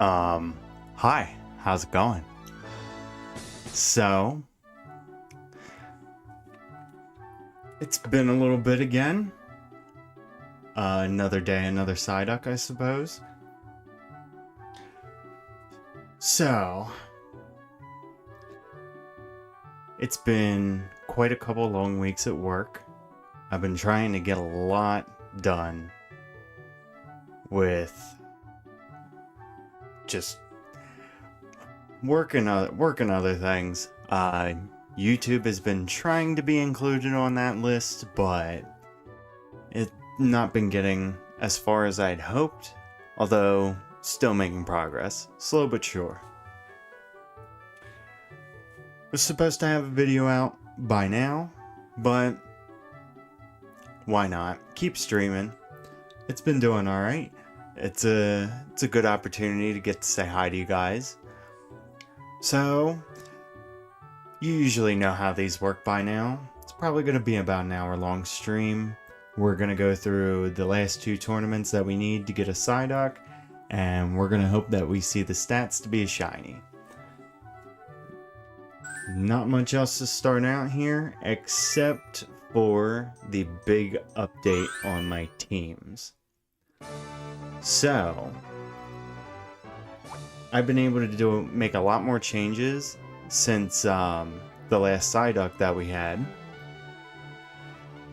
Hi, how's it going? So, it's been a little bit again. Another day, another Psyduck, I suppose. So, it's been quite a couple long weeks at work. I've been trying to get a lot done with just working other things. YouTube has been trying to be included on that list, but it's not been getting as far as I'd hoped, although still making progress, slow but sure. Was supposed to have a video out by now, but why not? Keep streaming. It's been doing alright. It's a good opportunity to get to say hi to you guys. So, you usually know how these work by now. It's probably going to be about an hour-long stream. We're going to go through the last two tournaments that we need to get a Psyduck, and we're going to hope that we see the stats to be a shiny. Not much else to start out here, except for the big update on my teams. So, I've been able to make a lot more changes since the last Psyduck that we had.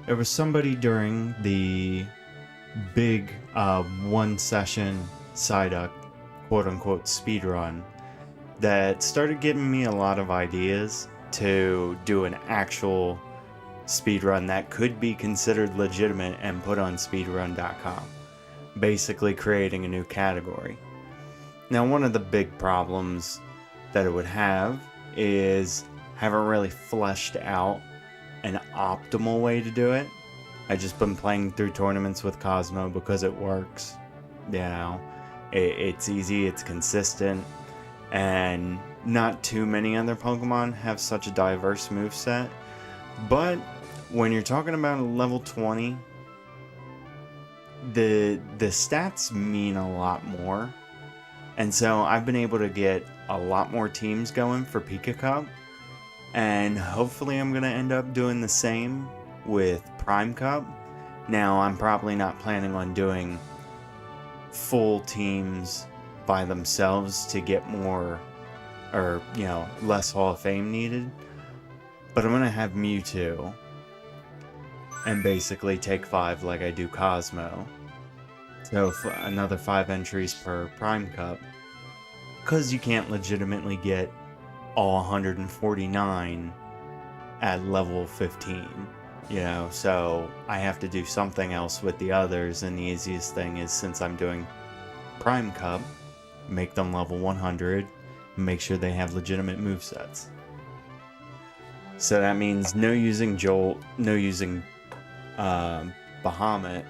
There was somebody during the big one session Psyduck quote-unquote speedrun that started giving me a lot of ideas to do an actual speedrun that could be considered legitimate and put on speedrun.com, basically creating a new category. Now, one of the big problems that it would have is haven't really fleshed out an optimal way to do it. I just been playing through tournaments with Cosmo because it works. You know, it's easy, it's consistent, and not too many other Pokemon have such a diverse moveset. But when you're talking about a level 20, the stats mean a lot more. And so I've been able to get a lot more teams going for Pika Cup, and hopefully I'm going to end up doing the same with Prime Cup. Now, I'm probably not planning on doing full teams by themselves to get more, or, you know, less Hall of Fame needed, but I'm going to have Mewtwo and basically take 5 like I do Cosmo. So another 5 entries per Prime Cup, because you can't legitimately get all 149 at level 15, you know, so I have to do something else with the others, and the easiest thing is, since I'm doing Prime Cup, make them level 100, and make sure they have legitimate movesets. So that means no using Jolt, no using Bahamut,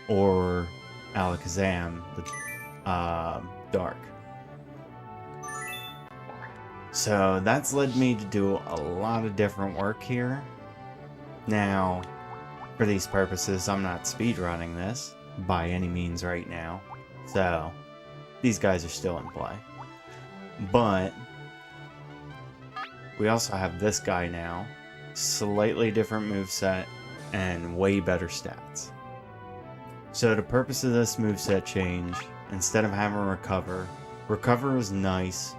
or Alakazam, the Dark. So that's led me to do a lot of different work here. Now, for these purposes, I'm not speedrunning this by any means right now. So, these guys are still in play. But, we also have this guy now, slightly different moveset, and way better stats. So the purpose of this moveset change, instead of having Recover, Recover is nice,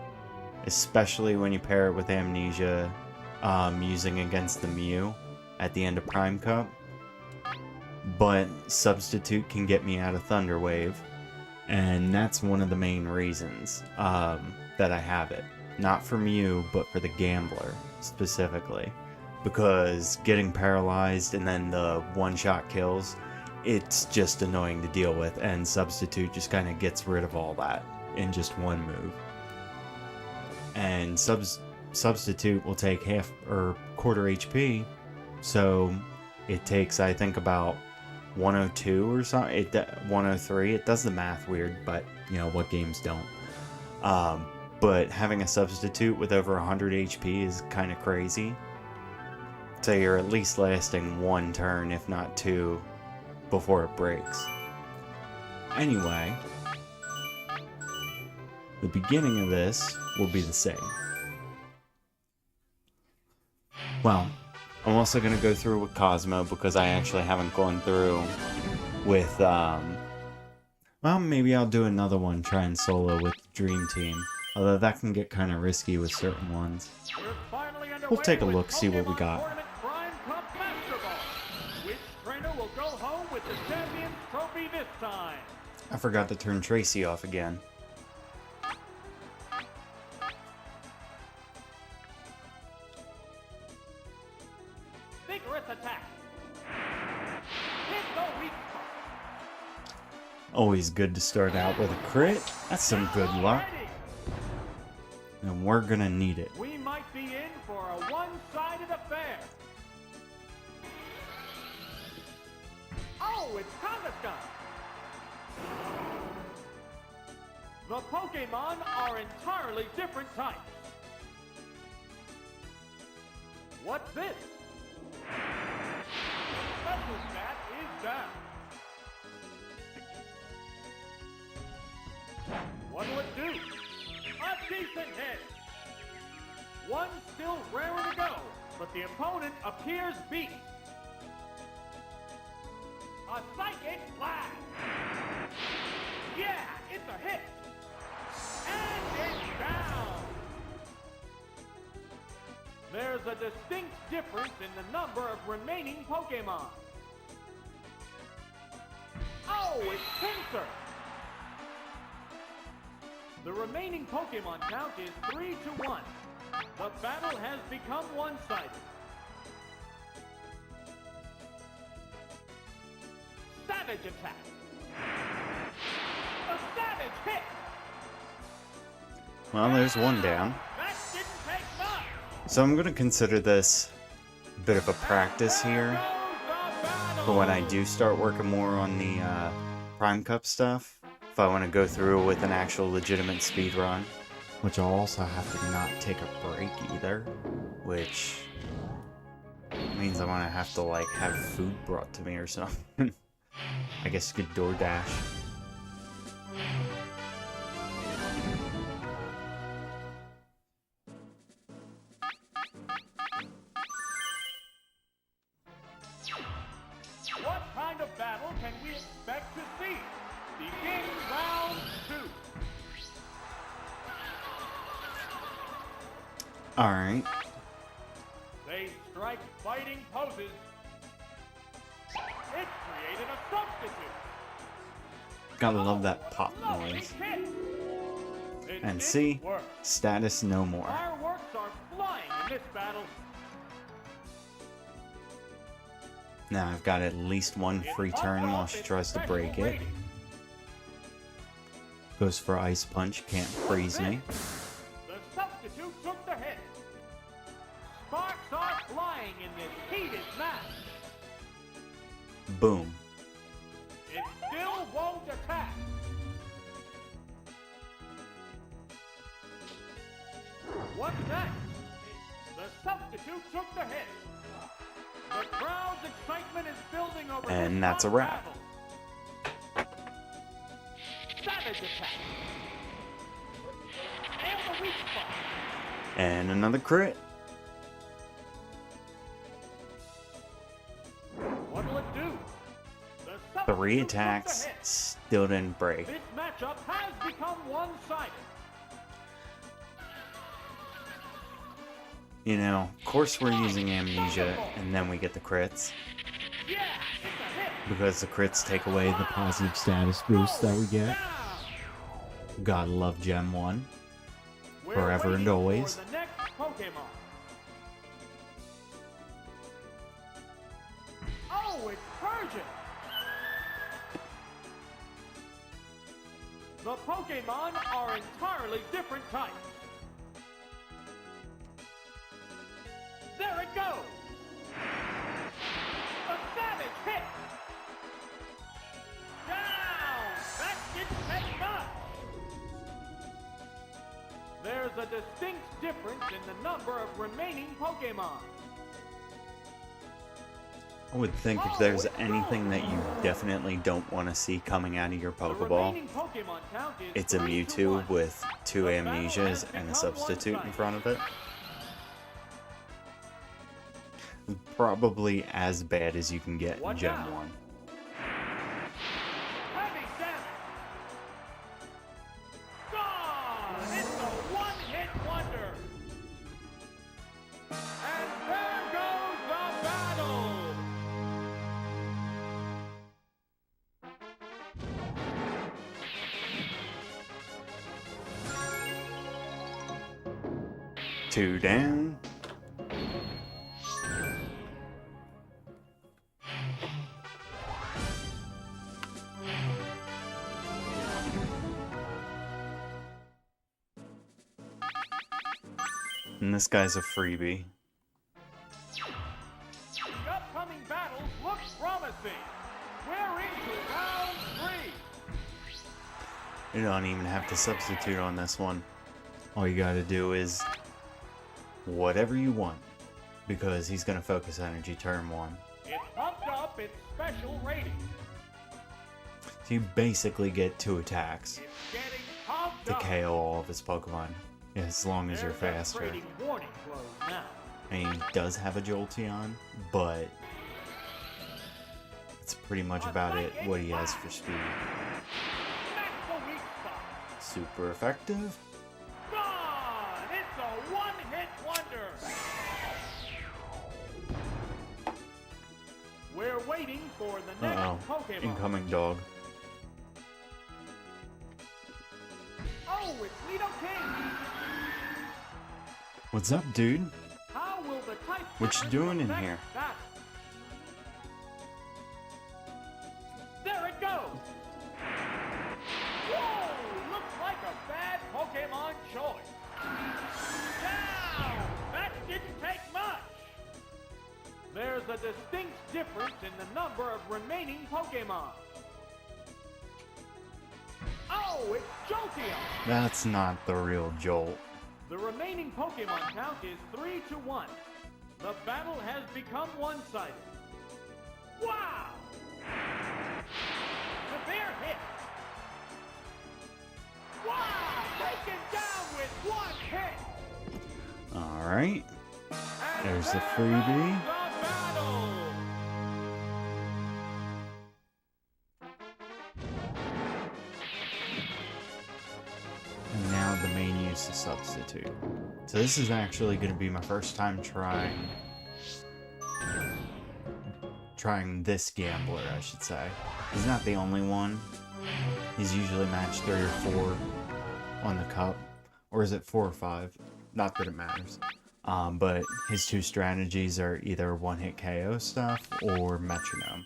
especially when you pair it with Amnesia, using against the Mew at the end of Prime Cup. But Substitute can get me out of Thunder Wave, and that's one of the main reasons that I have it. Not for Mew, but for the Gambler, specifically. Because getting paralyzed and then the one-shot kills, it's just annoying to deal with, and Substitute just kind of gets rid of all that in just one move. And Substitute will take half or quarter HP, so it takes, I think, about 102 or something, 103. It does the math weird, but, you know, what games don't? But having a Substitute with over 100 HP is kind of crazy. So you're at least lasting one turn, if not two, before it breaks. Anyway, the beginning of this will be the same. Well, I'm also going to go through with Cosmo because I actually haven't gone through with, well, maybe I'll do another one trying solo with Dream Team. Although that can get kind of risky with certain ones. We'll take a look, see what we got. Which trainer will go home with the Champions Trophy this time? I forgot to turn Tracy off again. Vigorous attack. Hit the weak spot. Always good to start out with a crit. That's some good luck. And we're gonna need it. We might be in for a one-sided affair. Oh, it's Kangaskhan. The Pokemon are entirely different types. What's this? The special stat is down. What'll it do? A decent hit. One still rarer to go, but the opponent appears beat. A psychic blast. Yeah, it's a hit. And it's down. There's a distinct difference in the number of remaining Pokemon. Oh, it's Pinsir. The remaining Pokemon count is 3-1. The battle has become one-sided. Savage attack. A savage hit. Well, there's one down. That didn't take much. So I'm gonna consider this a bit of a practice here for when I do start working more on the Prime Cup stuff. If I want to go through with an actual legitimate speed run, which I'll also have to not take a break either, which means I'm gonna have to like have food brought to me or something. I guess you could DoorDash. What kind of battle can we expect to see? Begin round 2. Alright. They strike fighting poses. It created a substitute. Gotta love that pop Lovely noise. hit. It And didn't see, work. status no more. Fireworks are flying in this battle. Now I've got at least one free turn while she tries to break it. Goes for Ice Punch, can't freeze me. The substitute took the hit. Sparks are flying in this heated match. Boom. It still won't attack. What's next? The substitute took the hit. The crowd's excitement is building over And this that's a hot wrap. battle. Savage attack. And the weak spot. And another crit. What'll it do? The 3 substitute took the attacks, hit. still didn't break. This matchup has become one-sided. You know, of course we're using Amnesia, and then we get the crits. Yeah, it's a hit. Because the crits take away the positive status boost that we get. Down. Gotta love Gen 1. We're Forever and waiting for always. the next Pokemon. Oh, it's Persian. The Pokemon are entirely different types. There it goes. A savage hit. Down. That didn't take much. There's a distinct difference in the number of remaining Pokemon. I would think if there's anything that you definitely don't want to see coming out of your Pokeball, it's a Mewtwo with 2 Amnesias and a substitute in front of it. Probably as bad as you can get in Gen 1. Heavy damage. Gone! It's a one-hit wonder. And there goes the battle. Two down. And this guy's a freebie. The upcoming battles look promising. We're into round 3. You don't even have to substitute on this one. All you gotta do is whatever you want, because he's gonna focus energy turn 1. It pumped up its special rating. So you basically get 2 attacks It's getting pumped to up. KO all of his Pokemon, as long as you're There's that faster. rating warning close now. And he does have a Jolteon, but it's pretty much about it what he has for speed. That's the weak spot. Super effective. Gone! It's a one-hit wonder. We're waiting for the next Uh-oh. Pokemon. Incoming dog. Oh, it's Nidoking! What's up, dude? How will the type What you doing in affect here? that? There it goes! Whoa! Looks like a bad Pokemon choice. Down! That didn't take much. There's a distinct difference in the number of remaining Pokemon. Oh, it's Jolteon! That's not the real Jolt. The remaining Pokemon count is 3-1. The battle has become one-sided. Wow! Severe hit! Wow! Taken down with one hit! Alright. And There's the there freebie. goes the battle! And now the main use is substitute. So this is actually going to be my first time trying this gambler, I should say. He's not the only one. He's usually match 3 or 4 on the cup. Or is it 4 or 5? Not that it matters. But his 2 strategies are either one-hit KO stuff or metronome.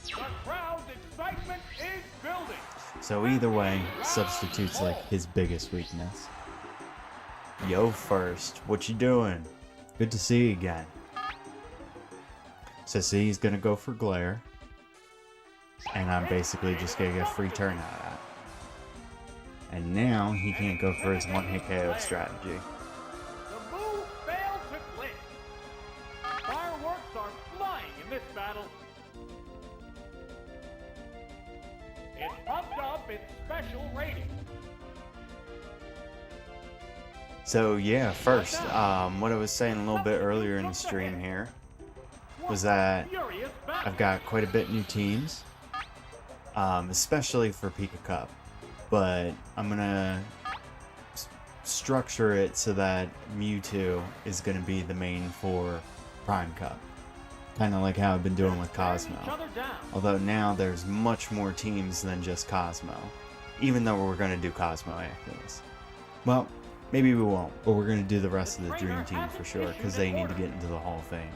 The crowd's excitement is building! So either way, substitute's like his biggest weakness. Yo first, what you doing? Good to see you again. So see, he's gonna go for Glare. And I'm basically just gonna get a free turn out of that. And now he can't go for his one-hit KO strategy. The move failed to click. Fireworks are flying in this battle. It pumped up its special rating. So yeah, first, what I was saying a little bit earlier in the stream here was that Furious battle. I've got quite a bit new teams, especially for Pika Cup, but I'm gonna structure it so that Mewtwo is gonna be the main for Prime Cup, kind of like how I've been doing with Cosmo. Each other down. Although now there's much more teams than just Cosmo, even though we're gonna do Cosmo after this. Well, maybe we won't, but we're gonna do the rest of the Dream Team for sure, because they need to get into the Hall of Fame.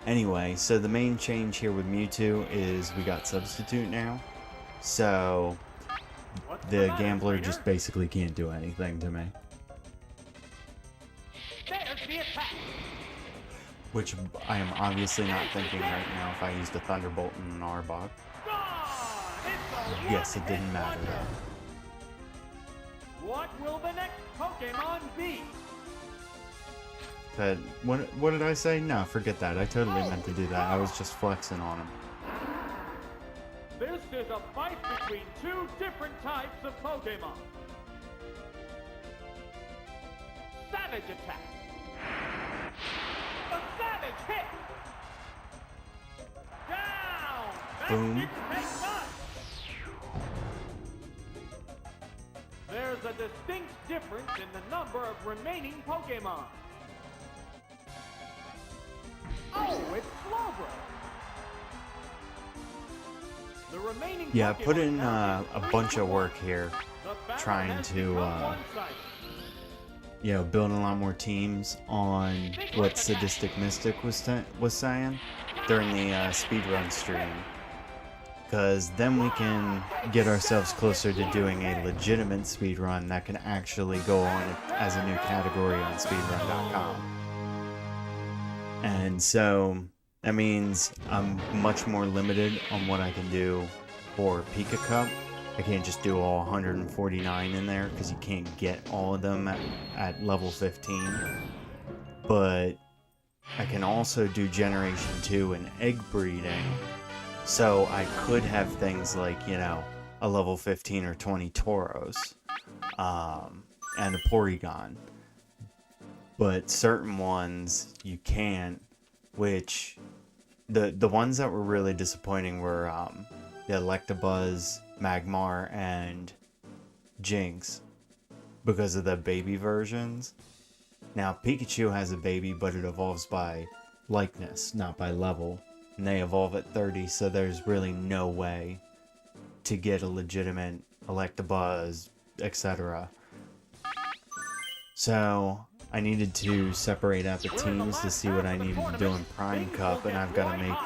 Anyway, so the main change here with Mewtwo is we got Substitute now. So What's the matter, Gambler Peter? just basically can't do anything to me. There's the attack. Which I am obviously not thinking right now if I used a Thunderbolt and an Arbok. Gone! It's a Yes, it one-hit didn't matter wonder. though. What will the next Pokemon be? That what did I say? No, forget that. I totally meant to do that. I was just flexing on him. This is a fight between two different types of Pokemon. Savage attack. A savage hit. Down. That Boom. didn't take much. There's a distinct difference in the number of remaining Pokemon. Oh, it's Slowbro. The remaining Yeah, I Pokemon put in count is a 3 bunch to of 1. work here, The battle trying has to, become one-sided. you know, building a lot more teams on what Sadistic Mystic was saying during the speedrun stream. Because then we can get ourselves closer to doing a legitimate speedrun that can actually go on as a new category on speedrun.com. And so that means I'm much more limited on what I can do for Pika Cup. I can't just do all 149 in there because you can't get all of them at level 15. But I can also do Generation 2 and egg breeding. So I could have things like, you know, a level 15 or 20 Tauros, and a Porygon. But certain ones you can't, which the ones that were really disappointing were the Electabuzz, Magmar, and Jinx, because of the baby versions. Now Pikachu has a baby, but it evolves by likeness, not by level. And they evolve at 30, so there's really no way to get a legitimate Electabuzz, etc. So I needed to separate out the teams to see what I needed to do in Prime Cup, and I've got to make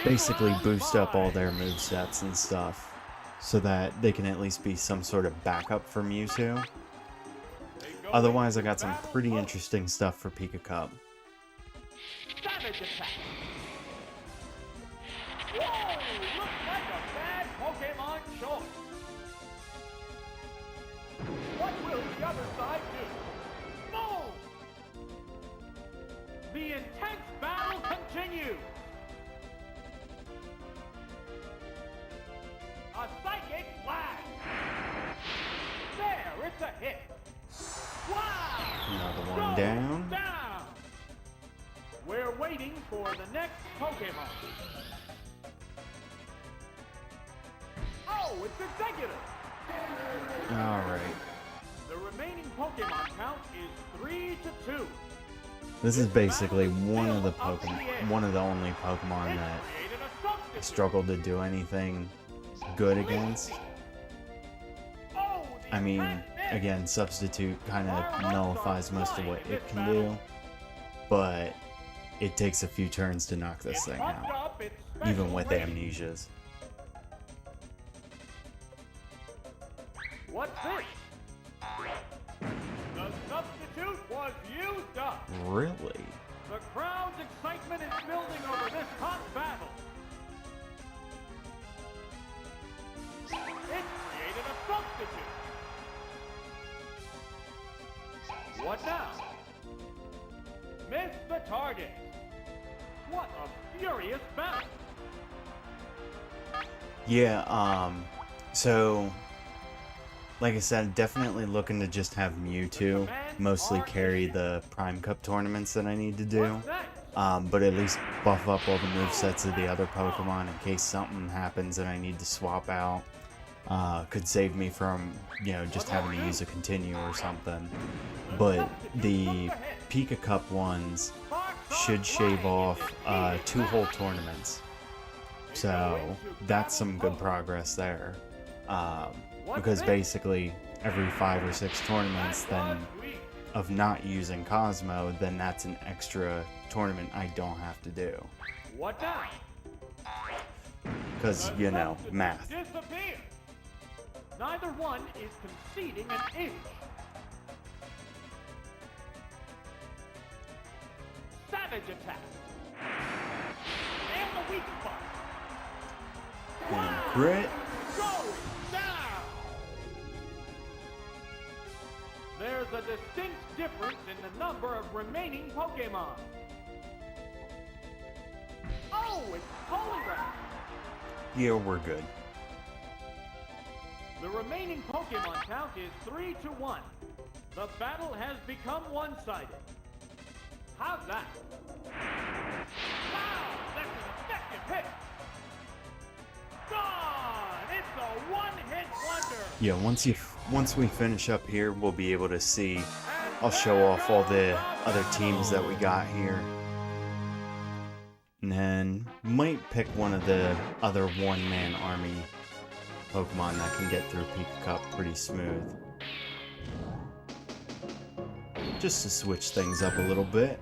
basically boost up all their movesets and stuff so that they can at least be some sort of backup for Mewtwo. Otherwise, I got some pretty interesting stuff for Pika Cup. Savage attack. Whoa! Looks like a bad Pokemon choice. What will the other side do? Boom! The intense battle continues. A psychic blast. There, it's a hit. Wow! Another one down. Down. We're waiting for the next Pokemon. Oh, it's Executive. Alright. The remaining Pokemon count is 3 to 2. This is basically one of the only Pokemon that Created a substitute. struggled to do anything good against. Oh, the I mean, attack missed. again, Substitute kind of nullifies most of what it can do, but it takes a few turns to knock this It thing pumped out, up its even special with rating. Amnesias. What's this? The substitute was used up. Really? The crowd's excitement is building over this hot battle. It created a substitute. What now? Missed the target. What a furious battle. Yeah, so, like I said, definitely looking to just have Mewtwo mostly carry the Prime Cup tournaments that I need to do. What's next? But at least buff up all the movesets of the other Pokemon in case something happens that I need to swap out. Could save me from, you know, just having to use a continue or something. But the Pika Cup ones should shave off 2 whole tournaments. So that's some good progress there. Because basically every 5 or 6 tournaments then of not using Cosmo, then that's an extra tournament I don't have to do. What now? Because, you know, math. Disappear. Neither one is conceding an inch. Savage attack. And the weak spot. And crit. Going down. There's a distinct difference in the number of remaining Pokemon. Oh, it's Poliwrath! Yeah, we're good. The remaining Pokemon count is 3-1. The battle has become one-sided. How's that? Wow, that's an effective hit! Gone! It's a one-hit wonder! Yeah, once we finish up here, we'll be able to see. I'll show off all the other teams that we got here. And then might pick one of the other one-man army Pokemon that can get through Pika Cup pretty smooth. Just to switch things up a little bit.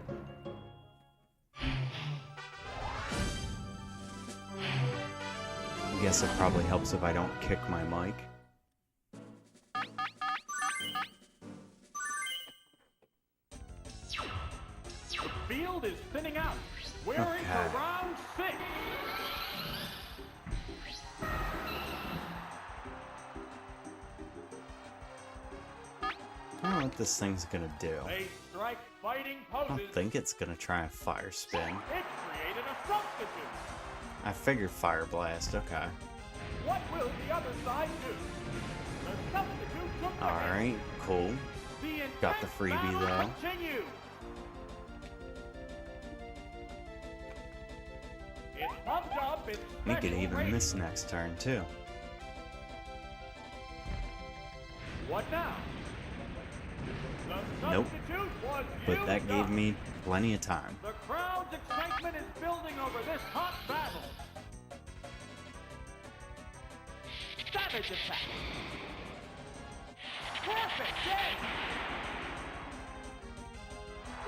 I guess it probably helps if I don't kick my mic. The field is thinning out. We're into round 6. I don't know what this thing's gonna do. They strike fighting I poses. don't think it's gonna try a fire spin. It created a substitute. I figured Fire Blast, okay. What will the other side do? The substitute took the hit. Alright, cool. The Got the intense freebie battle though. continues. It pumped up its We could special even rating. miss next turn too. What now? The Nope. substitute was But that used gave up. me plenty of time. The crowd's excitement is building over this hot battle. Savage attack. Perfect hit.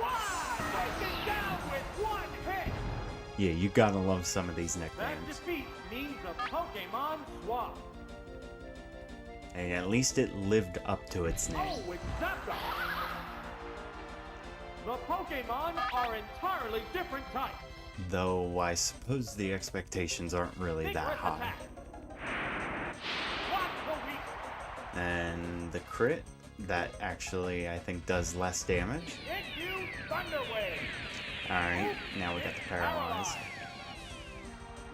Wow! Taken down with one hit. Yeah, you gotta love some of these That nicknames. defeat means a Pokemon swap. And at least it lived up to its name. Oh, it's Zapdos. The Pokemon are entirely different types. Though I suppose the expectations aren't really that Vigorous high. attack. Watch the weak. And the crit, that actually I think does less damage. It used Thunder Wave. Alright, now we got the Paralyze.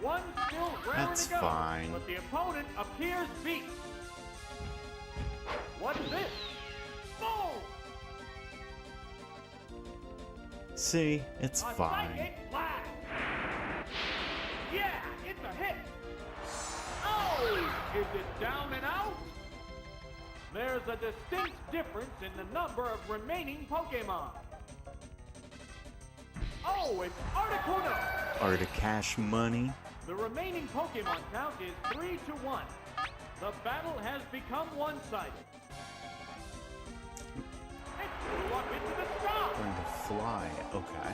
One still raring That's to go, fine. but the opponent appears beat. What's this? Boom! See, it's A fine. psychic blast. Yeah, it's a hit. Oh, is it down and out? There's a distinct difference in the number of remaining Pokemon. Oh, it's Articuno. Or to cash money. The remaining Pokemon count is 3-1. The battle has become one-sided. It flew up into the sky. Going to fly, okay.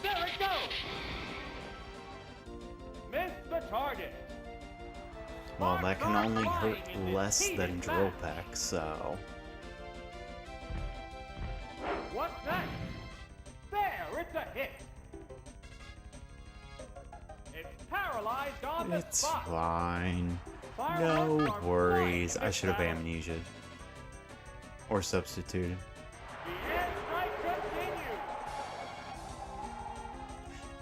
There it goes. Missed the target. Well, that can only hurt Flying in this less than heated match. Dropek, so... What's next? There, it's a hit. It's paralyzed on the It's spot. fine. Fireworks No are worries. flying I in should have this battle. amnesia'd. Or substituted. The airstrike continues.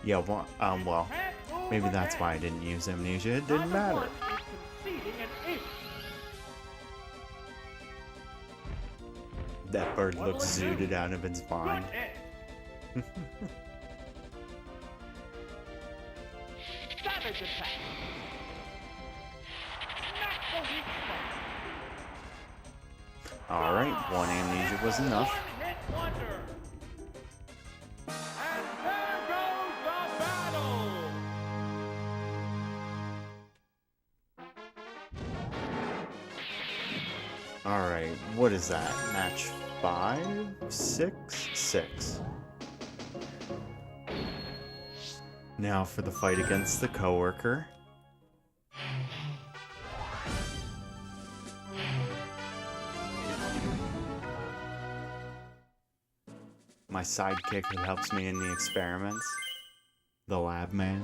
Yeah, well, well, Can't move maybe that's again. why I didn't use amnesia. It didn't Neither matter. one is conceding an inch. That bird What'll looks it do? zooted out of its mind. Good hit. Savage attack. Smack the weak spot. Alright, one amnesia was enough. One-hit wonder. And there goes the battle. Alright, what is that? Match 5? 6? 6. Now for the fight against the coworker. My sidekick who helps me in the experiments. The lab man.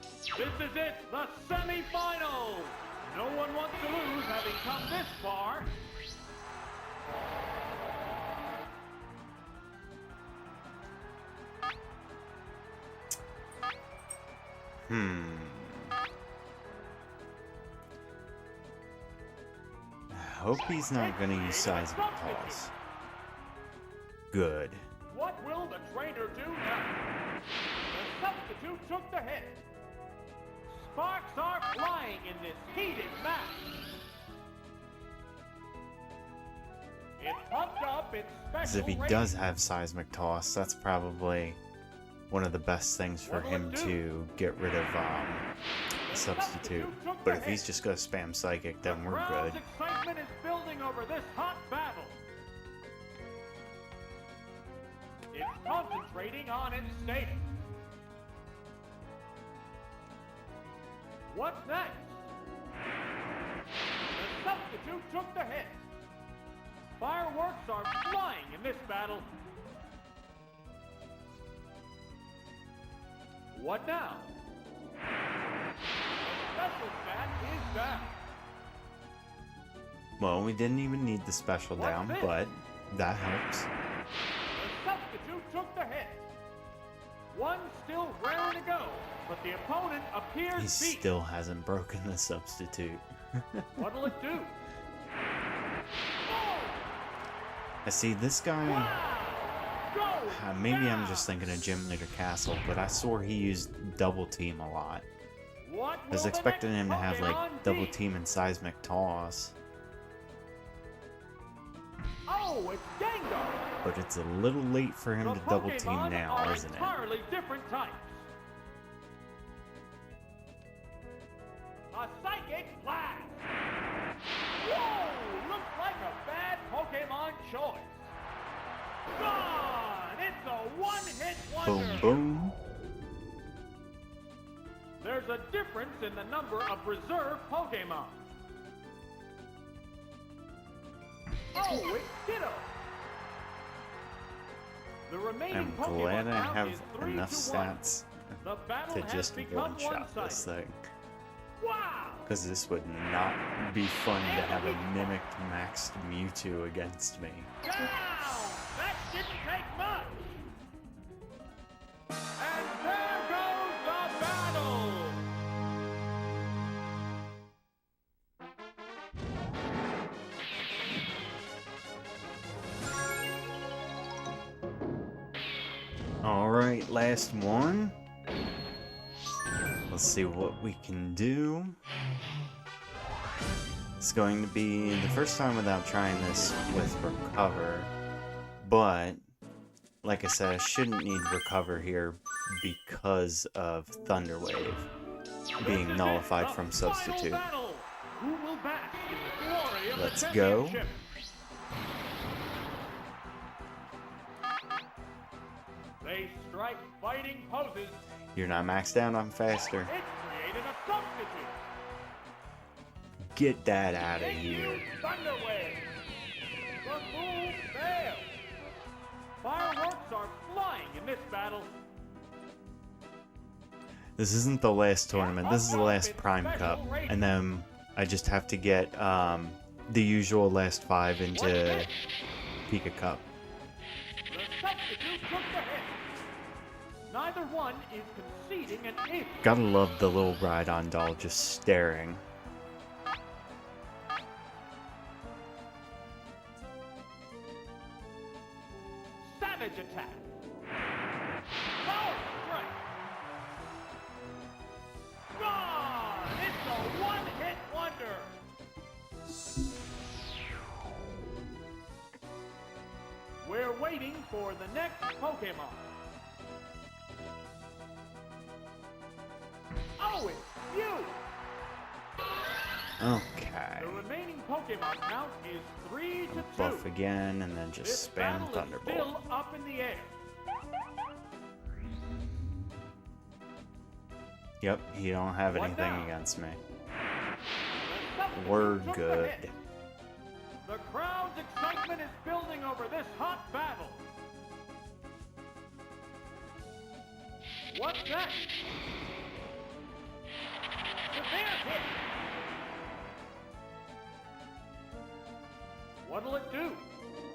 This is it, the semifinals. No one wants to lose having come this far. I hope he's not going to use seismic toss. Good. What will the trainer do now? The substitute took the hit. Sparks are flying in this heated match. It's pumped up in Because if special he does have seismic toss, that's probably one of the best things for him to get rid of the substitute. But if he's just going to spam psychic, then we're good. The crowd's excitement is building over this hot battle. It's concentrating on its status. What's next? The substitute took the hit. Fireworks are flying in this battle. What now? The special stat is down. Well, we didn't even need the special down, but that helps. The substitute took the hit. One still raring to go, but the opponent appears He beat. still hasn't broken the substitute. What'll it do? I see this guy. Maybe I'm just thinking of Gym Leader Castle, but I swore he used double team a lot. I was expecting him to have like double team and seismic toss. Oh, it's Gengar. But it's a little late for him to double team now, isn't it? Entirely different types. A psychic blast. Whoa! Looks like a bad Pokemon choice. Gone! It's a one-hit wonder. Boom, boom. There's a difference in the number of reserve Pokemon. Oh, it's Ditto. The remaining I'm Pokemon glad I count have is enough 3-1. stats The battle to has just become one-shot this one-sided. thing. Wow! Because this would not be fun to have a mimicked maxed Mewtwo against me. Down! That didn't take much. And there goes the battle. Alright, last one. Let's see what we can do. It's going to be the first time without trying this with Recover, but like I said, I shouldn't need Recover here because of Thunder Wave being nullified from Substitute. Who will bask in the glory of Let's the go. championship? They strike fighting poses. You're not maxed out, I'm faster. It created a substitute. Get that out of They here. used Thunder Wave. The move failed. Fireworks are flying in this battle. This isn't the last tournament, this is the last Prime Cup, and then I just have to get the usual last 5 into Pika Cup. The substitute took the hit. Neither one is conceding an inch. Gotta love the little Rhydon doll just staring. Savage attack. Power strike. Gone! It's a one-hit wonder. We're waiting for the next Pokemon. Oh, it's you! Okay. The remaining Pokemon count is 3-2. Buff again, and then This just spam battle is Thunderbolt. still up in the air. Yep, he don't have What anything now? against me. The substitute We're took the good. hit. The crowd's excitement is building over this hot battle. What's next? Severe hit. What'll it do?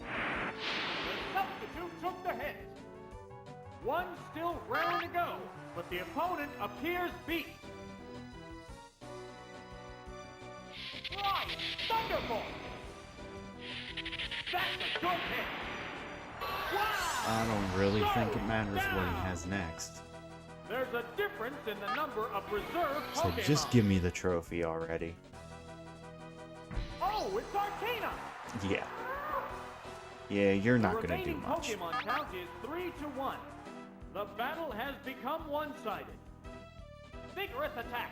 The substitute took the hit. One still round to go, but the opponent appears beat. Flying Thunderbolt! That's a good hit. Wow! I don't really think it matters what he has next. There's a difference in the number of reserve So Pokemon. just give me the trophy already. Oh, it's Arcana! Yeah. Yeah, you're not The gonna do remaining much. Pokemon count is 3-1. The battle has become one-sided. Vigorous attack.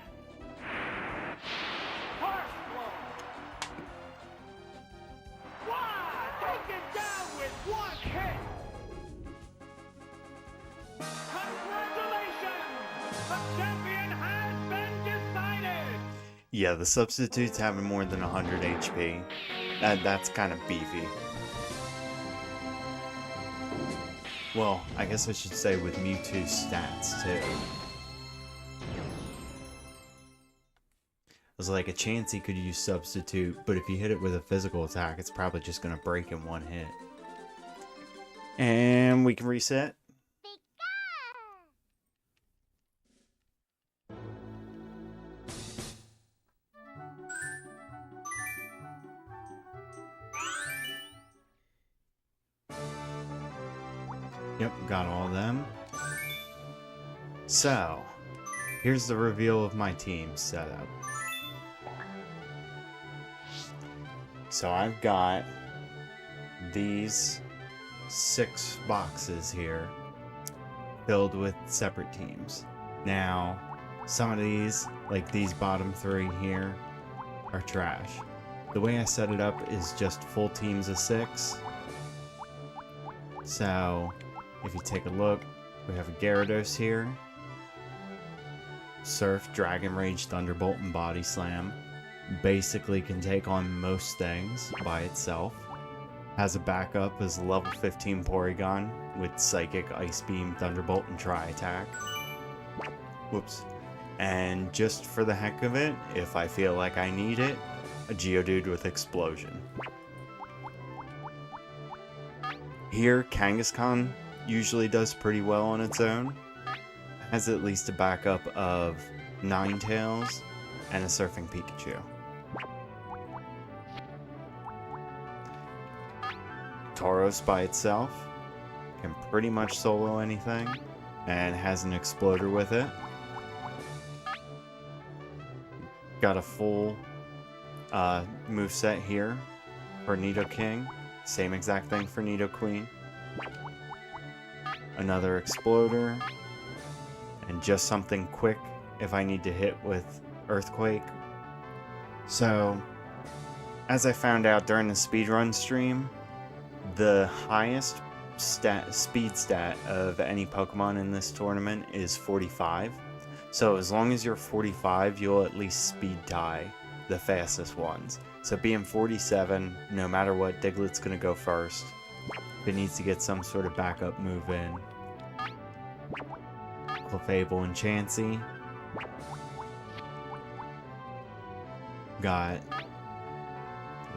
Harsh blow. Wow! Taken down with one hit. Congratulations! The champion has been decided. Yeah, the substitutes having more than 100 HP. That's kind of beefy. Well, I guess I should say with Mewtwo's stats, too. It was like a chance he could use Substitute, but if you hit it with a physical attack, it's probably just going to break in one hit. And we can reset. Yep, got all of them. So, here's the reveal of my team setup. So I've got these 6 boxes here filled with separate teams. Now, some of these, like these bottom 3 here, are trash. The way I set it up is just full teams of 6. So, if you take a look, we have a Gyarados here. Surf, Dragon Rage, Thunderbolt, and Body Slam. Basically can take on most things by itself. Has a backup as level 15 Porygon with Psychic, Ice Beam, Thunderbolt, and Tri-Attack. Whoops. And just for the heck of it, if I feel like I need it, a Geodude with Explosion. Here, Kangaskhan usually does pretty well on its own. Has at least a backup of Ninetales and a Surfing Pikachu. Tauros by itself can pretty much solo anything and has an Exploder with it. Got a full moveset here for Nidoking. Same exact thing for Nidoqueen. Another Exploder. And just something quick if I need to hit with Earthquake. So, as I found out during the speedrun stream, the highest speed stat of any Pokemon in this tournament is 45. So as long as you're 45, you'll at least speed tie the fastest ones. So being 47, no matter what, Diglett's going to go first. If it needs to get some sort of backup move in. Clefable and Chansey. Got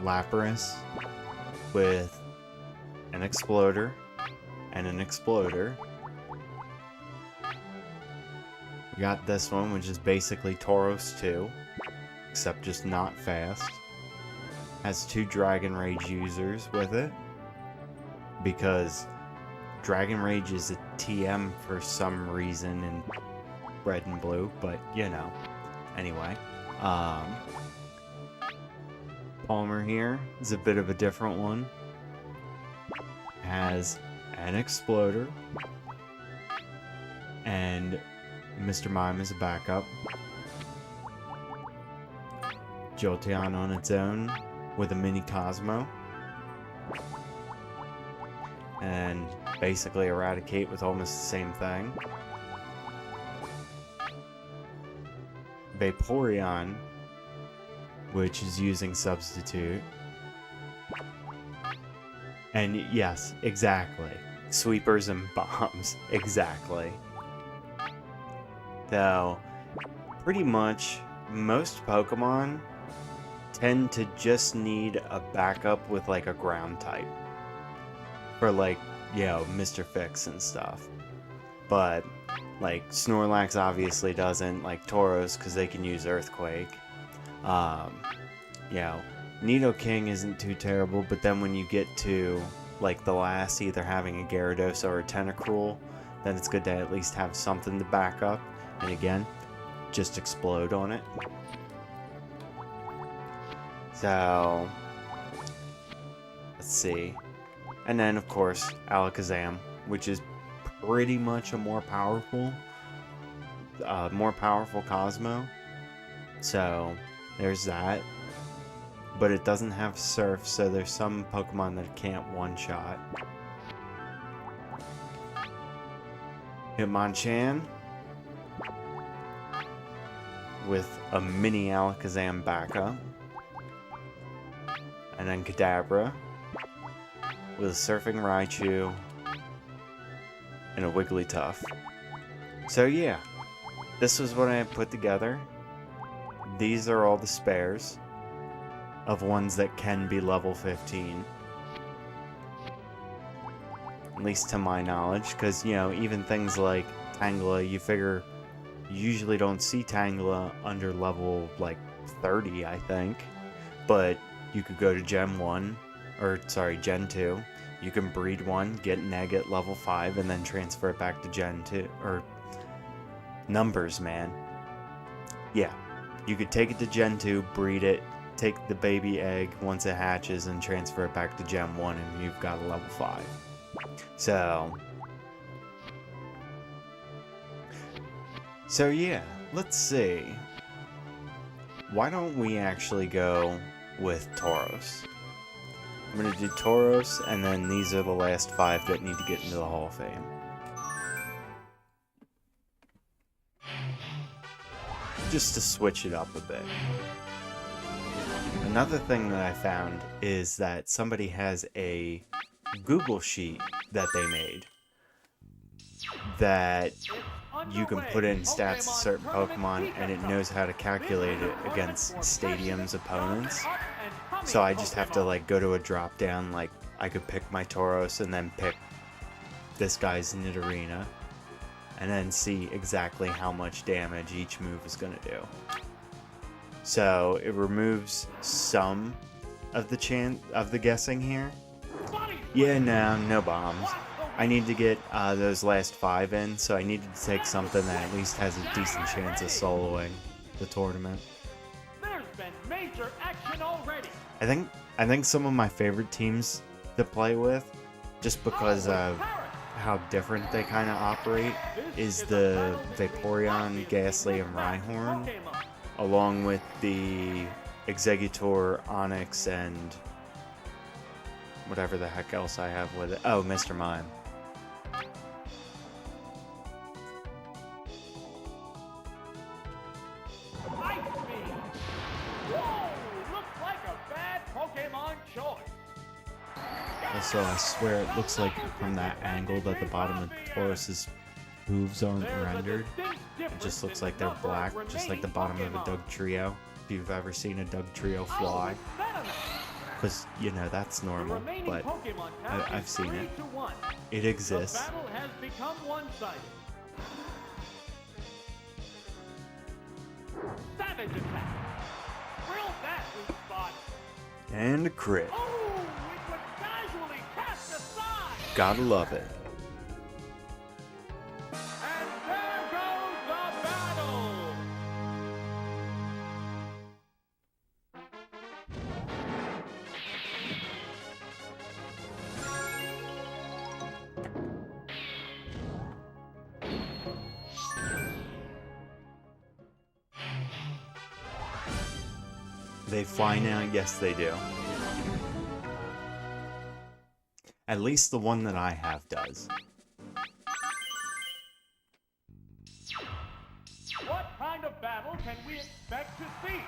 Lapras with an Exploder and an Exploder. We got this one, which is basically Tauros 2, except just not fast. Has 2 Dragon Rage users with it, because Dragon Rage is a TM for some reason in red and blue, but you know. Anyway, Palmer here is a bit of a different one. Has an Exploder, and Mr. Mime is a backup. Jolteon on its own with a mini Cosmo. And basically Eradicate with almost the same thing. Vaporeon, which is using Substitute. And yes, exactly. Sweepers and bombs. Exactly. Though, pretty much most Pokemon tend to just need a backup with like a ground type for like, you know, Mr. Fix and stuff. But like Snorlax obviously doesn't, like Tauros because they can use Earthquake. You know, Nidoking isn't too terrible, but then when you get to like the last, either having a Gyarados or a Tentacruel, then it's good to at least have something to back up. And again, just explode on it. So, let's see. And then, of course, Alakazam, which is pretty much a more powerful Cosmo. So, there's that. But it doesn't have Surf, so there's some Pokemon that can't one-shot. Hitmonchan with a mini Alakazam backup. And then Kadabra with a Surfing Raichu and a Wigglytuff. So yeah, this was what I put together. These are all the spares of ones that can be level 15. At least to my knowledge, because, you know, even things like Tangela, you figure you usually don't see Tangela under level, like, 30, I think. But you could go to Gen 1, or, sorry, Gen 2. You can breed one, get an egg at level 5, and then transfer it back to Gen 2, or numbers, man. Yeah, you could take it to Gen 2, breed it, take the baby egg once it hatches, and transfer it back to Gen 1, and you've got a level 5. So yeah, let's see. Why don't we actually go with Tauros? I'm going to do Tauros, and then these are the last 5 that need to get into the Hall of Fame. Just to switch it up a bit. Another thing that I found is that somebody has a Google sheet that they made that you can put in stats of certain Pokemon, and it knows how to calculate it against Stadium's opponents. So I just have to like go to a drop down, like I could pick my Tauros and then pick this guy's Nidorina, and then see exactly how much damage each move is going to do. So it removes some of the guessing here. Yeah, no bombs. I need to get those last 5 in, so I needed to take something that at least has a decent chance of soloing the tournament. There's been major action already. I think some of my favorite teams to play with, just because of how different they kind of operate, is the Vaporeon, Ghastly, and Rhyhorn, along with the Exeggutor, Onyx, and whatever the heck else I have with it. Oh, Mr. Mime. Also, I swear it looks like from that angle that the bottom of Taurus's hooves aren't rendered. It just looks like they're black, just like the bottom of a Doug Trio. If you've ever seen a Doug Trio fly. Because, you know, that's normal, but I've seen it. It exists. The battle has become one-sided. Savage attack. Drill that weak spot. And a crit. Oh, it was casually cast aside. Gotta love it. And there goes the battle. They fly now? Yes, they do. At least the one that I have does. What kind of battle can we expect to see?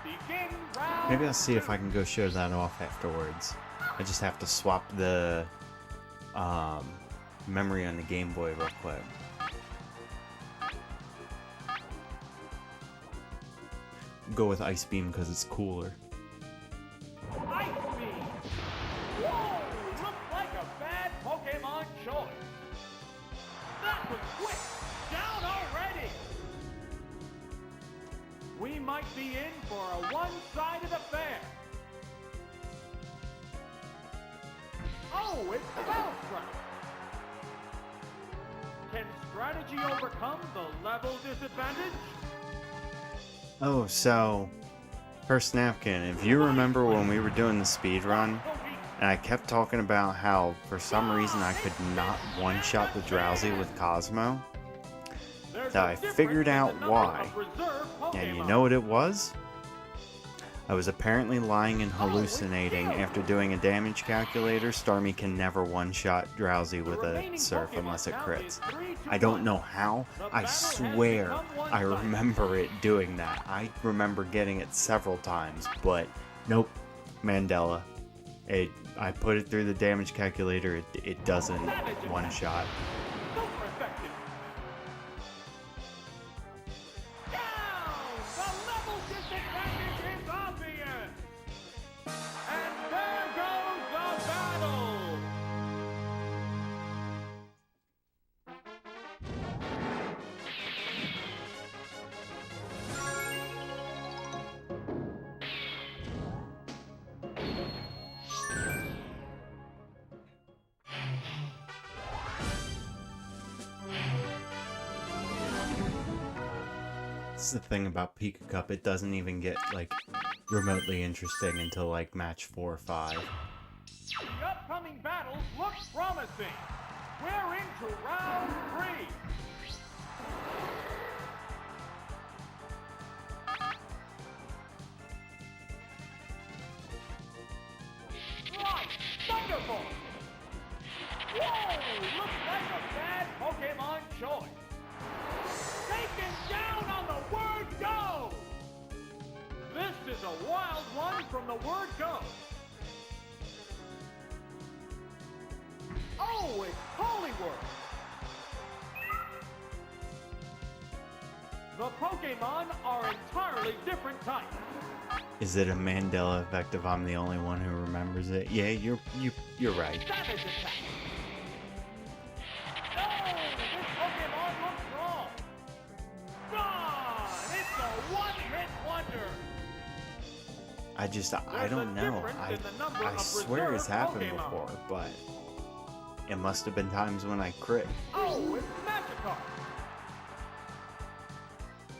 Begin round. Maybe I'll see if I can go show that off afterwards. I just have to swap the memory on the Game Boy real quick. Go with Ice Beam because it's cooler. we might be in for a one-sided affair. Oh, it's Spellstrike. Can strategy overcome the level disadvantage? Oh, so first napkin, if you remember when we were doing the speed run, and I kept talking about how for some reason I could not one-shot the Drowsy with Cosmo, so I figured out why. And you know what it was? I was apparently lying and hallucinating after doing a damage calculator. Starmie can never one-shot Drowsy with a Surf unless it crits. I don't know how. I swear I remember it doing that. I remember getting it several times, but nope. Mandela. I put it through the damage calculator. It doesn't one-shot. That's the thing about Pika Cup, it doesn't even get, like, remotely interesting until, like, match 4 or 5. The upcoming battles look promising. We're into round 3. Right, Thunderbolt! Whoa, looks like a bad Pokemon choice. Taken down on the word go! This is a wild one from the word go. Oh, it's Poliwhirl! The Pokemon are entirely different types. Is it a Mandela effect if I'm the only one who remembers it? Yeah, you're right. Savage attack! Oh, this Pokemon looks wrong! Gone! It's a one-hit wonder! I don't know. I swear it's happened before, but it must have been times when I crit. Oh, it's Magikarp!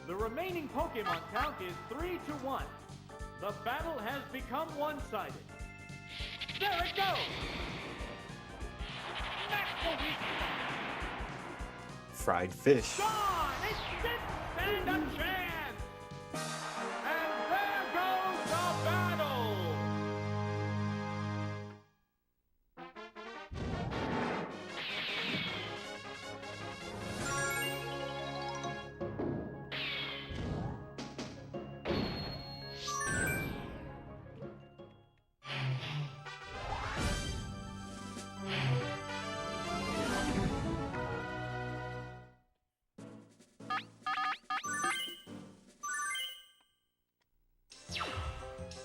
The remaining Pokemon count is 3-1. The battle has become one-sided. There it goes! That's the weak. Fried fish. Gone! It didn't stand a chance! And there goes the battle!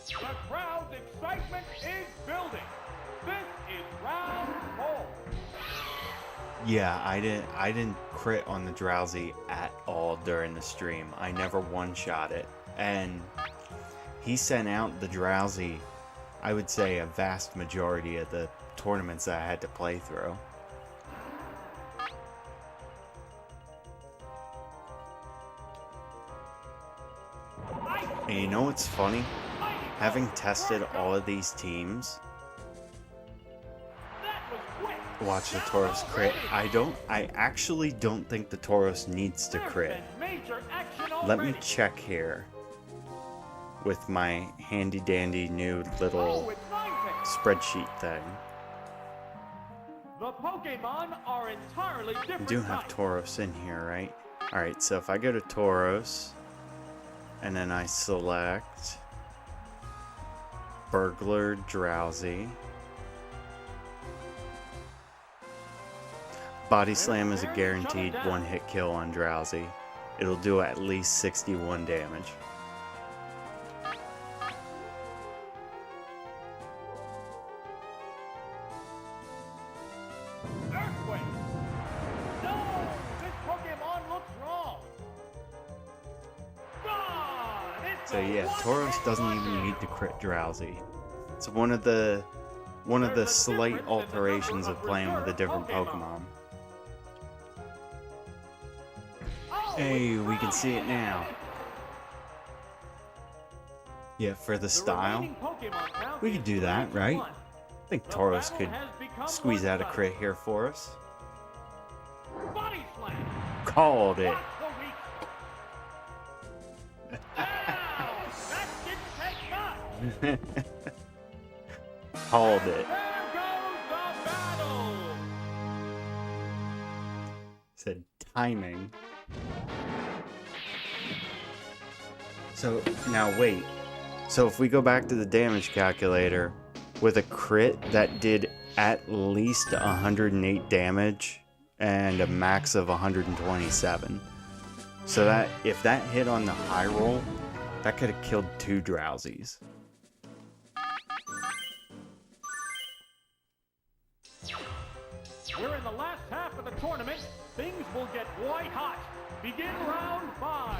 The crowd's excitement is building. This is round 4. Yeah, I didn't crit on the Drowsy at all during the stream. I never one-shot it. And he sent out the Drowsy, I would say, a vast majority of the tournaments that I had to play through. And you know what's funny? Having tested all of these teams, watch the Tauros crit. I actually don't think the Tauros needs to crit. Let me check here with my handy dandy new little spreadsheet thing. The Pokemon are entirely different. I do have Tauros in here, right? Alright, so if I go to Tauros, and then I select Burglar Drowsy. Body Slam is a guaranteed one-hit kill on Drowsy. It'll do at least 61 damage. Earthquake! No! This Pokemon looks wrong! Gone! So yeah, Tauros doesn't even need to crit Drowsy. It's one of the slight alterations of playing with a different Pokemon. Hey, we can see it now. Yeah, for the style, we could do that, right? I think Tauros could squeeze out a crit here for us. Called it. Called it. Said timing. So now wait. So if we go back to the damage calculator with a crit that did at least 108 damage and a max of 127. So that if that hit on the high roll, that could have killed 2 Drowsies. We're in the last half of the tournament. Things will get white hot. Begin round 5.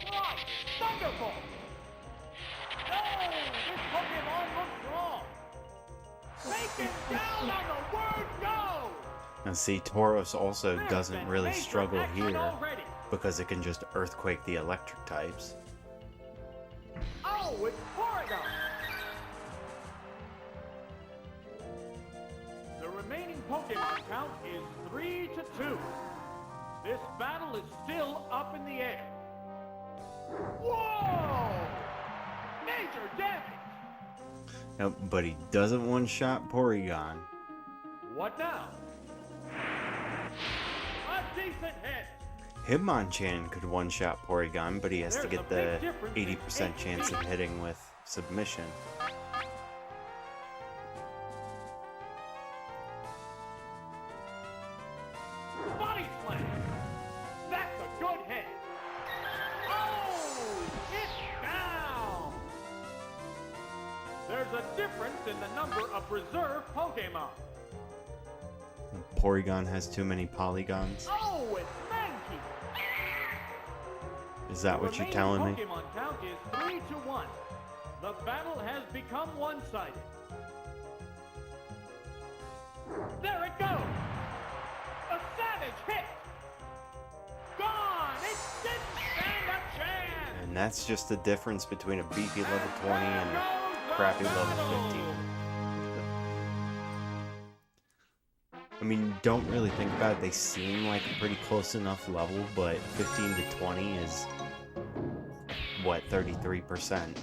Right, Thunderbolt! No, this Pokemon looks wrong. Take it down on the word go! Now see, Tauros also doesn't really struggle here because it can just earthquake the electric types. Oh, it's Porygon! The remaining Pokemon count is 3-2. This battle is still up in the air. Whoa! Major damage! Nope, but he doesn't one-shot Porygon. What now? A decent hit! Hitmonchan could one-shot Porygon, but he has to get the 80% chance of hitting with submission. Body slam! That's a good hit! Oh! It's down! There's a difference in the number of reserve Pokemon. Porygon has too many polygons. Oh, it's Mankey! Is that what you're telling me? The Pokemon count is 3-1. The battle has become one-sided. There it goes! A savage hit! Gone! It didn't stand a chance! And that's just the difference between a beefy level 20 and a crappy level 15. I mean, don't really think about it. They seem like a pretty close enough level, but 15 to 20 is, what, 33%?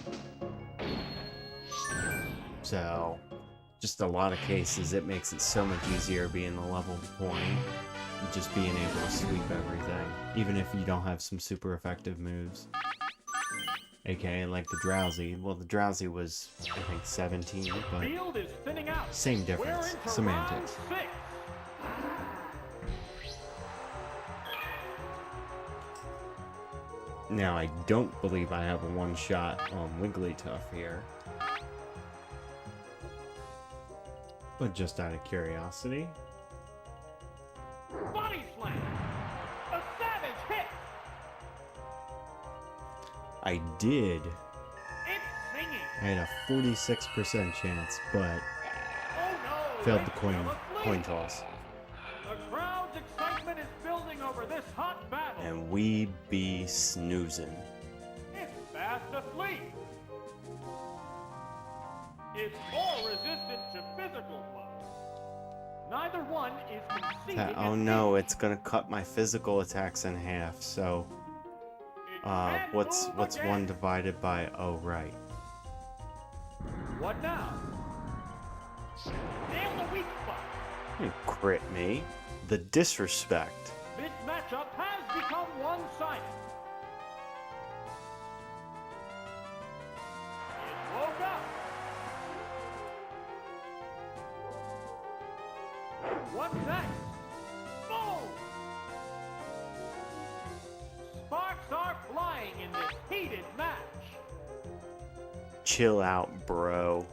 So, just a lot of cases, it makes it so much easier being a level 20. Just being able to sweep everything, even if you don't have some super effective moves. AKA like the Drowsy. Well, the Drowsy was, I think, 17, but Field is thinning out. same difference. Semantics. Round 6. Now, I don't believe I have a one-shot on Wigglytuff here. But just out of curiosity. Body slam! A savage hit! I did. It's singing! I had a 46% chance, but Oh no! failed they the fell coin asleep. toss. The crowd's excitement is building over this hot battle. And we be snoozing. It's fast asleep. It's more resistant to physical blows. Neither one is conceding. Oh no, it's gonna cut my physical attacks in half, so what's one divided by, oh right. What now? Nail the weak spot. You crit me. The disrespect. This matchup has become one-sided. It woke up. What's next? Boom! Sparks are flying in this heated match. Chill out, bro.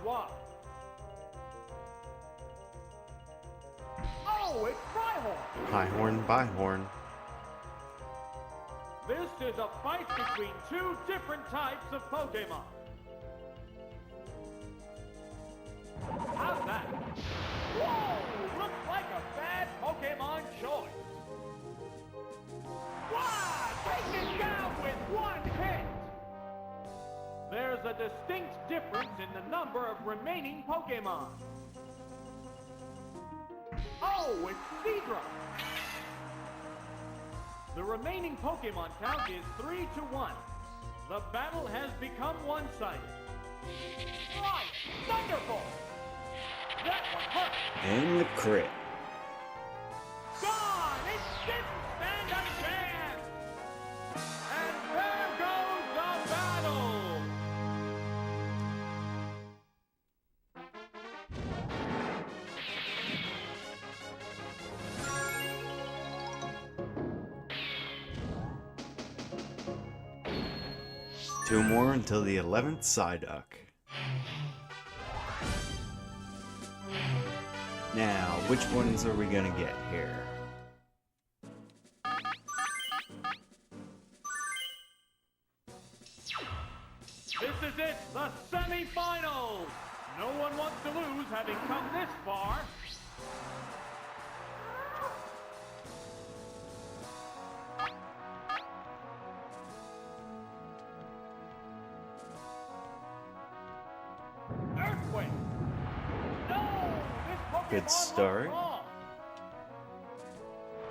swap. Oh, it's Rhyhorn. High horn, Byhorn. This is a fight between two different types of Pokemon. How's that? Whoa! Looks like a bad Pokemon choice. Wow! Taken down with one hit! There's a distinct difference in the number of remaining Pokemon. Oh, it's Seadra! The remaining Pokemon count is 3-1. The battle has become one-sided. Fire! Thunderbolt! That one hurt! And the crit. Gone! It didn't stand a chance! And there goes the battle! Two more until the 11th Psyduck. Now, which ones are we gonna get here? This is it, the semi-finals! No one wants to lose having come this far. Earthquake! No! This Pokemon Good start. looks wrong.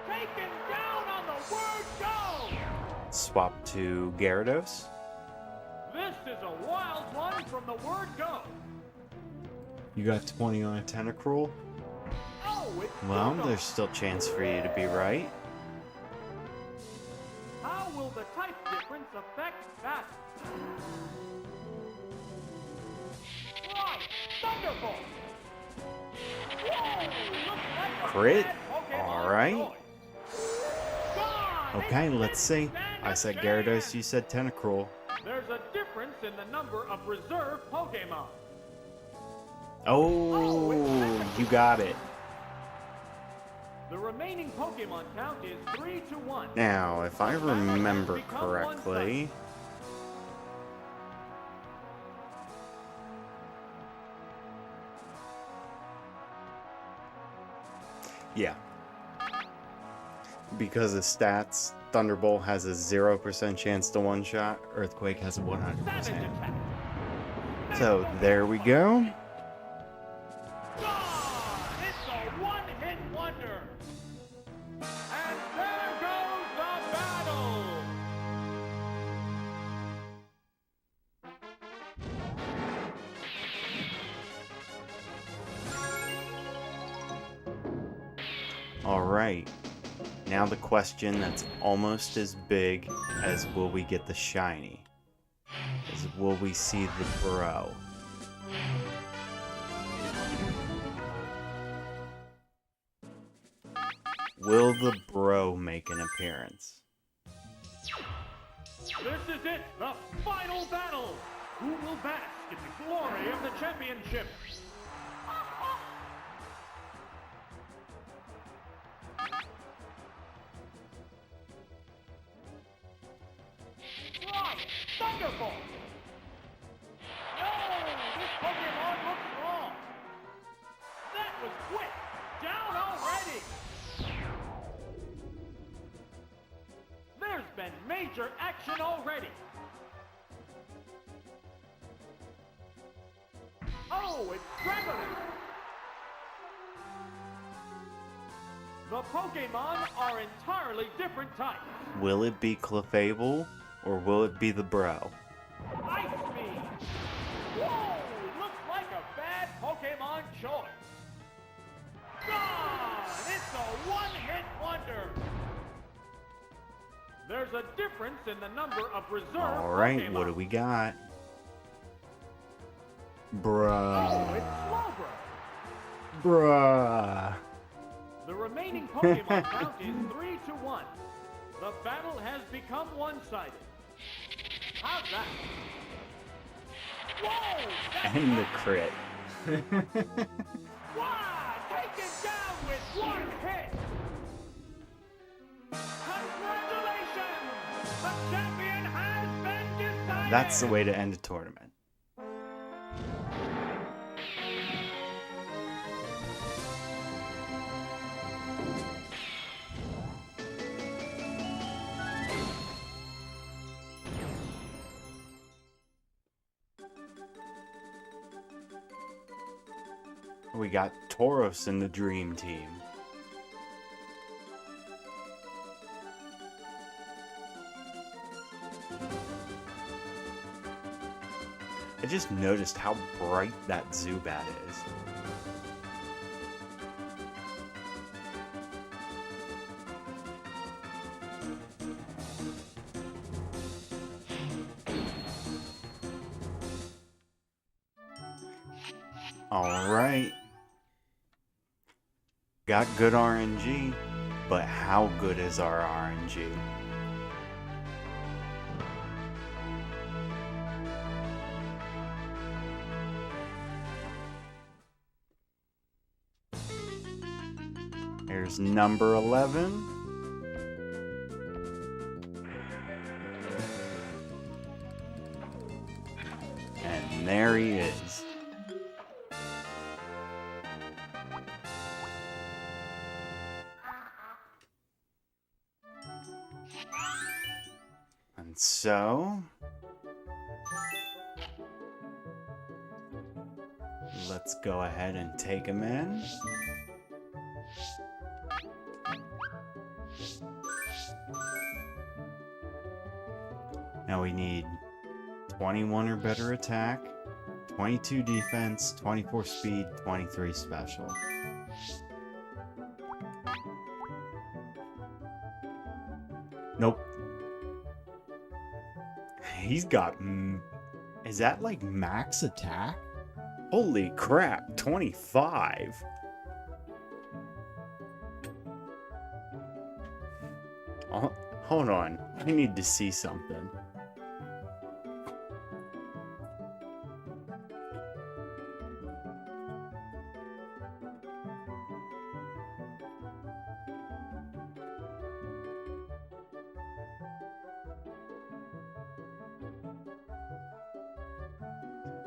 Taken down on the word go! Swap to Gyarados. This is a wild one from the word go. You got 20 on a Tentacruel. Oh, it's Well, Dodo. there's still chance for you to be right. How will the type difference affect that? Right, Thunderbolt! Whoa, looks like a Crit? bad Pokemon Alright. choice. Gone! Okay, It let's see. didn't stand I a said chance. Gyarados, you said Tentacruel. There's a difference in the number of reserve Pokemon. Oh, you got it. The remaining Pokemon count is 3-1. Now, if I remember correctly, yeah. Because of stats, Thunderbolt has a 0% chance to one-shot, Earthquake has a Savage 100%. attack. So, there we go. Gone! It's a one-hit wonder. And there goes the battle. Alright. Now the question that's almost as big as will we get the shiny is will we see the bro? Will the bro make an appearance? This is it, the final battle. Who will bask in the glory of the championship? Right, Thunderbolt! No, this Pokemon looks wrong. That was quick. Down already. There's been major action already. Oh, it's Dragonite. The Pokemon are entirely different types. Will it be Clefable or will it be the bro? Ice Beam! Whoa! Looks like a bad Pokemon choice. Gone! It's a one-hit wonder. There's a difference in the number of reserve Alright, Pokemon. what do we got? Oh, Bruh. it's Slowbro. Bruh. The remaining Pokemon count is 3-1. The battle has become one-sided. How's that? Whoa! That's And the hot. crit. Wow! Taken down with one hit. Congratulations! The champion has been decided. That's the way to end a tournament. We got Tauros in the Dream Team. I just noticed how bright that Zubat is. Alright. Got good RNG, but how good is our RNG? Here's number 11. And there he is. And so, let's go ahead and take him in. Now we need 21 or better attack, 22 defense, 24 speed, 23 special. Nope. He's got... Is that like max attack? Holy crap, 25. Oh, hold on, I need to see something.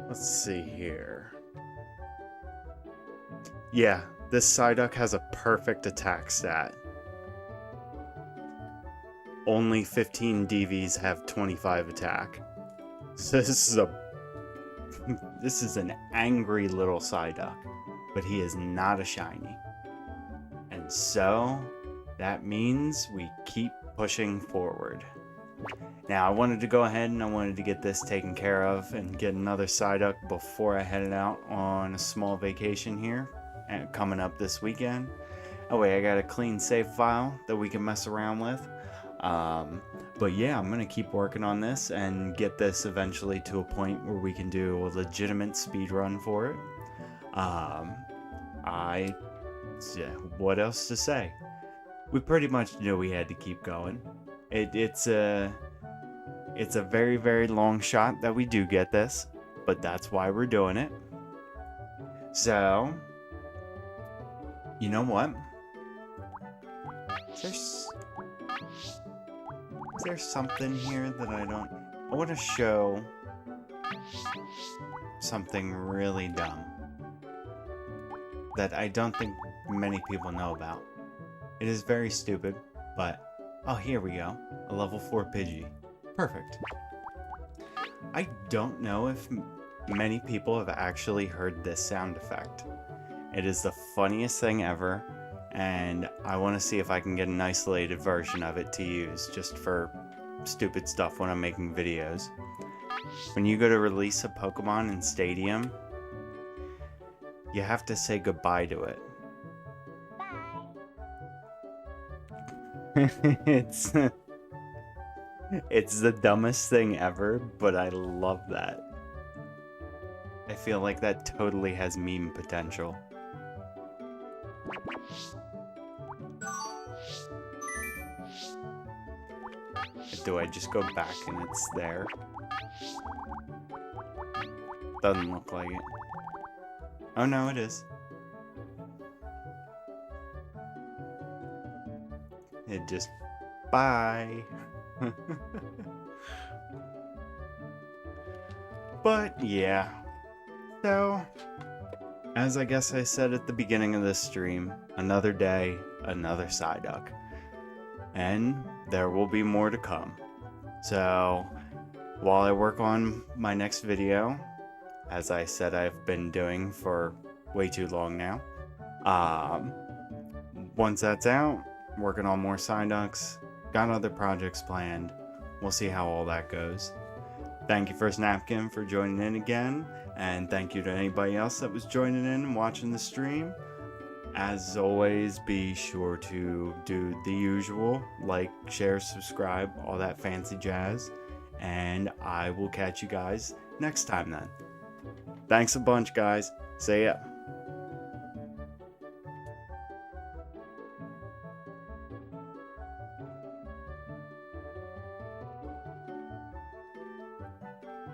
Let's see here. Yeah, this Psyduck has a perfect attack stat. Only 15 DVs have 25 attack. So this is an angry little Psyduck, but he is not a shiny. And so that means we keep pushing forward. Now, I wanted to go ahead and I wanted to get this taken care of and get another Psyduck before I headed out on a small vacation here and coming up this weekend. Oh wait, I got a clean save file that we can mess around with. But yeah, I'm gonna keep working on this and get this eventually to a point where we can do a legitimate speed run for it. What else to say? We pretty much knew we had to keep going. It's a very, very long shot that we do get this, but that's why we're doing it. So, you know what? Is there something here that I want to show something really dumb that I don't think many people know about. It is very stupid, but oh, here we go. A level 4 Pidgey. Perfect. I don't know if many people have actually heard this sound effect. It is the funniest thing ever, and I want to see if I can get an isolated version of it to use just for stupid stuff when I'm making videos. When you go to release a Pokemon in Stadium, you have to say goodbye to it. It's the dumbest thing ever, but I love that. I feel like that totally has meme potential. Do I just go back and it's there? Doesn't look like it. Oh no, it is. It just... Bye. But yeah. So, as I guess I said at the beginning of this stream, another day, another Psyduck. And there will be more to come. So, while I work on my next video, as I said I've been doing for way too long now, once that's out, working on more Psyducks, got other projects planned. We'll see how all that goes. Thank you, First Napkin, for joining in again, and thank you to anybody else that was joining in and watching the stream. As always, be sure to do the usual, like, share, subscribe, all that fancy jazz, and I will catch you guys next time then. Thanks a bunch, guys. See ya.